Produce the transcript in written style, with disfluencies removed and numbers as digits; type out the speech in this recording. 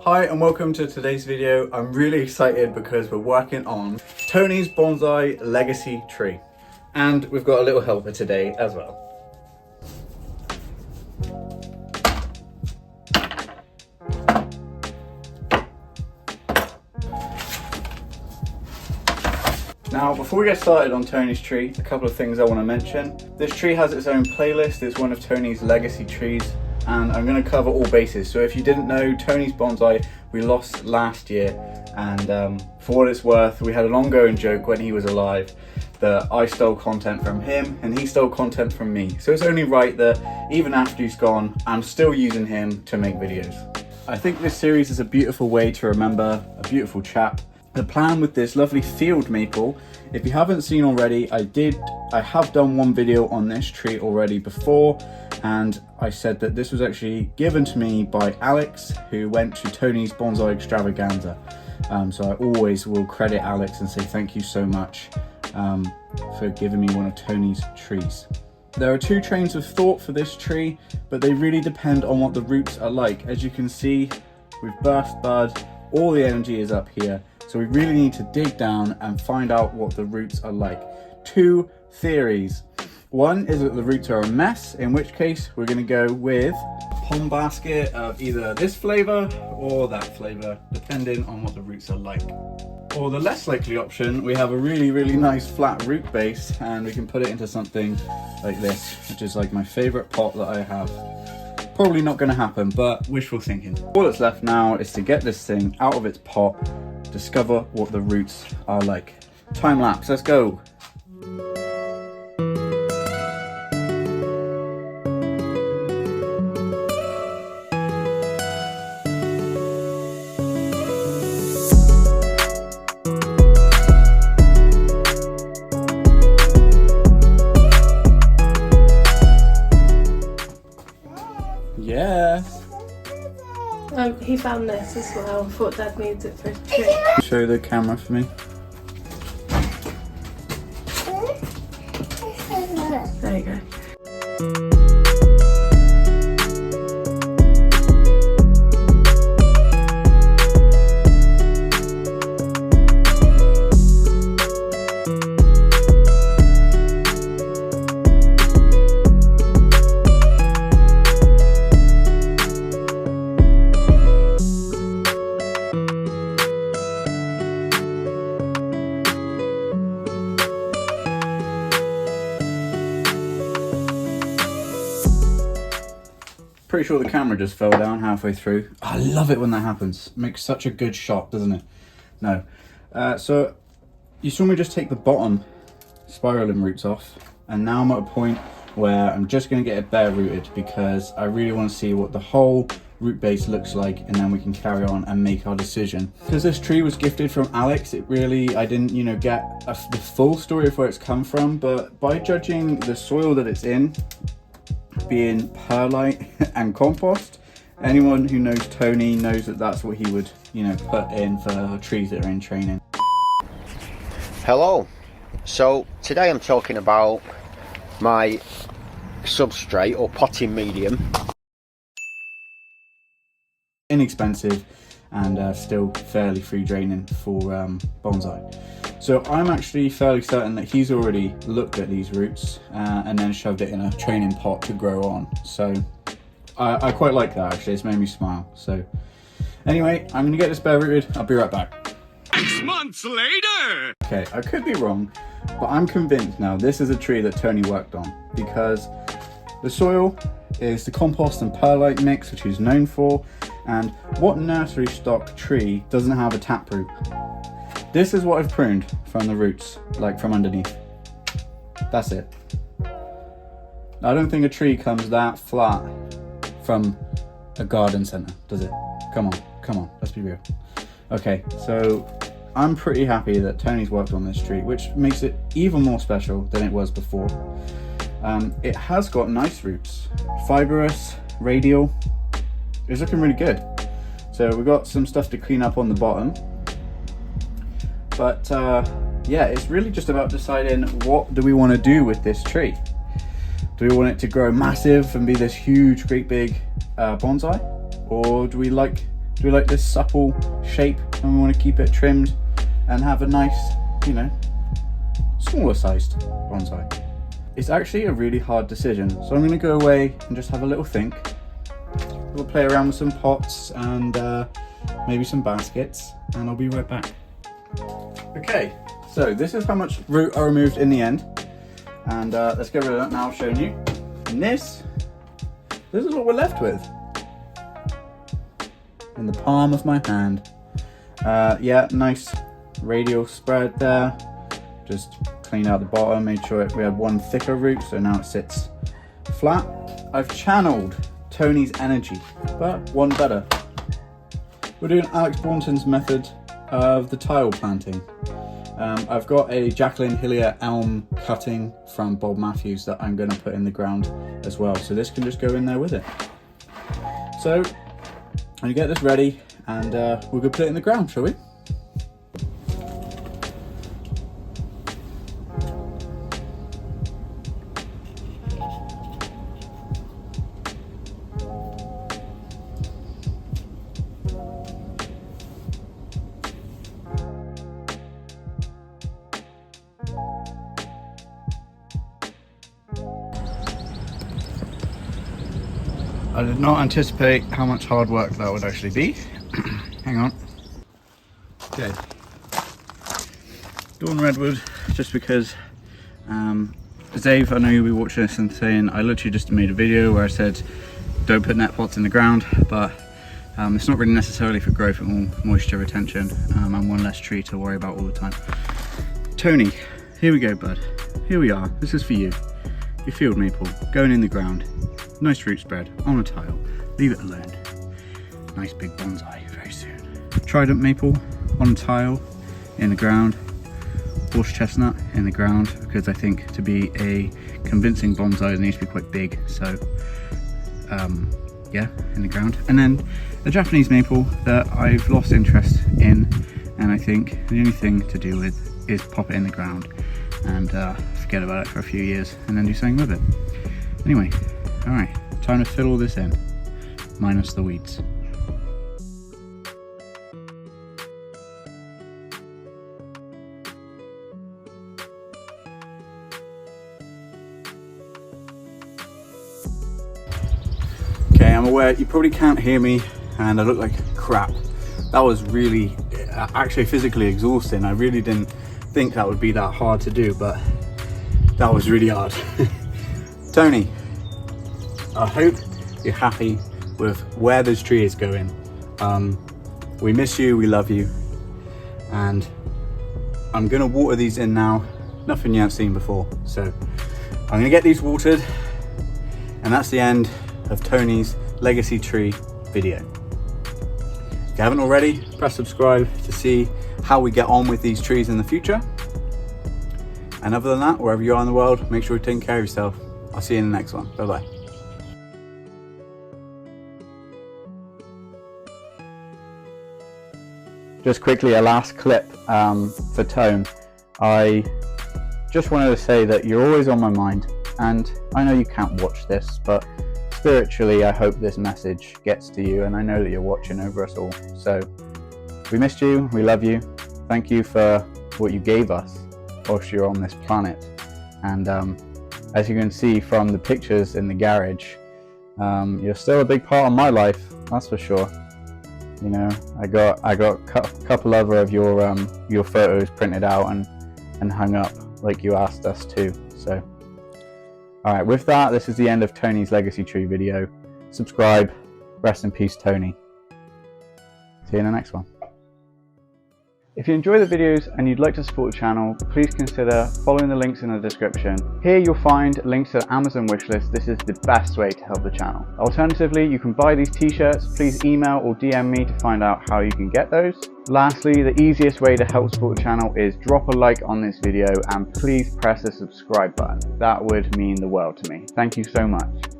Hi and welcome to today's video. I'm really excited because we're working on Tony's bonsai legacy tree. And we've got a little helper today as well. Now, before we get started on Tony's tree, a couple of things I want to mention. This tree has its own playlist. It's one of Tony's legacy trees, and I'm going to cover all bases. So if you didn't know, Tony's bonsai we lost last year, and for what it's worth, we had an ongoing joke when he was alive that I stole content from him and he stole content from me. So it's only right that even after he's gone, I'm still using him to make videos. I think this series is a beautiful way to remember a beautiful chap. The plan with this lovely field maple, if you haven't seen already, I have done one video on this tree already before, and I said that this was actually given to me by Alex, who went to Tony's bonsai extravaganza. So I always will credit Alex and say thank you so much for giving me one of Tony's trees. There are two trains of thought for this tree, but they really depend on what the roots are like. As you can see, we've burst bud, all the energy is up here. So we really need to dig down and find out what the roots are like. Two theories. One is that the roots are a mess, in which case we're going to go with a pond basket of either this flavor or that flavor, depending on what the roots are like. Or the less likely option, we have a really nice flat root base, and we can put it into something like this, which is like my favorite pot that I have. Probably not going to happen, but wishful thinking. All that's left now is to get this thing out of its pot, discover what the roots are like. Time lapse, let's go. Yes. He found this as well. Thought Dad needs it for his tree. Show the camera for me. There you go. Pretty sure the camera just fell down halfway through. I love it when that happens. It makes such a good shot, doesn't it? No. So you saw me just take the bottom spiraling roots off, and now I'm at a point where I'm just going to get it bare rooted because I really want to see what the whole root base looks like, and then we can carry on and make our decision. Because this tree was gifted from Alex, I didn't get the full story of where it's come from, but by judging the soil that it's in, being perlite and compost, anyone who knows Tony knows that that's what he would put in for trees that are in training. Hello. So today I'm talking about my substrate or potting medium. Inexpensive and still fairly free draining for bonsai. So I'm actually fairly certain that he's already looked at these roots and then shoved it in a training pot to grow on. So I quite like that actually, it's made me smile. So anyway, I'm gonna get this bare rooted, I'll be right back. 6 months later! Okay, I could be wrong, but I'm convinced now this is a tree that Tony worked on, because the soil is the compost and perlite mix, which he's known for, and what nursery stock tree doesn't have a taproot? This is what I've pruned from the roots, like from underneath. That's it. I don't think a tree comes that flat from a garden centre, does it? Come on, let's be real. Okay, so I'm pretty happy that Tony's worked on this tree, which makes it even more special than it was before. It has got nice roots, fibrous, radial. It's looking really good. So we've got some stuff to clean up on the bottom. But yeah, it's really just about deciding what do we want to do with this tree. Do we want it to grow massive and be this huge, great big bonsai? Or do we like we like this supple shape and we want to keep it trimmed and have a nice, you know, smaller sized bonsai. It's actually a really hard decision, so I'm going to go away and just have a little think. We'll play around with some pots and maybe some baskets, and I'll be right back. Okay, so this is how much root I removed in the end, and let's get rid of that now. I've shown you. And this is what we're left with. In the palm of my hand. Yeah, nice radial spread there. Just cleaned out the bottom, made sure we had one thicker root, so now it sits flat. I've channeled Tony's energy, but one better. We're doing Alex Bourneton's method of the tile planting. I've got a Jacqueline Hillier elm cutting from Bob Matthews that I'm going to put in the ground as well, so this can just go in there with it. So I'm going to get this ready and we'll go put it in the ground, shall we? I did not anticipate how much hard work that would actually be. Hang on. Okay. Dawn Redwood, just because Dave, I know you'll be watching this and saying I literally just made a video where I said don't put net pots in the ground, but it's not really necessarily for growth, but more moisture retention, and one less tree to worry about all the time. Tony, here we go, bud. Here we are. This is for you. Your field maple going in the ground. Nice root spread on a tile. Leave it alone. Nice big bonsai very soon. Trident maple on a tile in the ground. Horse chestnut in the ground, because I think to be a convincing bonsai it needs to be quite big. So yeah, in the ground. And then a Japanese maple that I've lost interest in, and I think the only thing to do with is pop it in the ground and forget about it for a few years and then do something with it. Anyway, alright, time to fill all this in, minus the weeds. Okay, I'm aware you probably can't hear me and I look like crap. That was really, actually physically exhausting. I really didn't think that would be that hard to do, but that was really hard. Tony, I hope you're happy with where this tree is going. We miss you, we love you, and I'm gonna water these in now. Nothing you haven't seen before, so I'm gonna get these watered, and that's the end of Tony's legacy tree video. If you haven't already, press subscribe to see how we get on with these trees in the future. And other than that, wherever you are in the world, make sure you're taking care of yourself. I'll see you in the next one. Bye bye. Just quickly, a last clip for Tone. I just wanted to say that you're always on my mind, and I know you can't watch this, but spiritually I hope this message gets to you, and I know that you're watching over us all. So we missed you, we love you, thank you for what you gave us whilst you're on this planet. And as you can see from the pictures in the garage, you're still a big part of my life, that's for sure. You know, I got a couple other of your photos printed out and hung up like you asked us to. So alright, with that, this is the end of Tony's legacy tree video. Subscribe. Rest in peace, Tony. See you in the next one. If you enjoy the videos and you'd like to support the channel, please consider following the links in the description. Here you'll find links to the Amazon wishlist. This is the best way to help the channel. Alternatively, you can buy these t-shirts. Please email or DM me to find out how you can get those. Lastly, the easiest way to help support the channel is drop a like on this video and please press the subscribe button. That would mean the world to me. Thank you so much.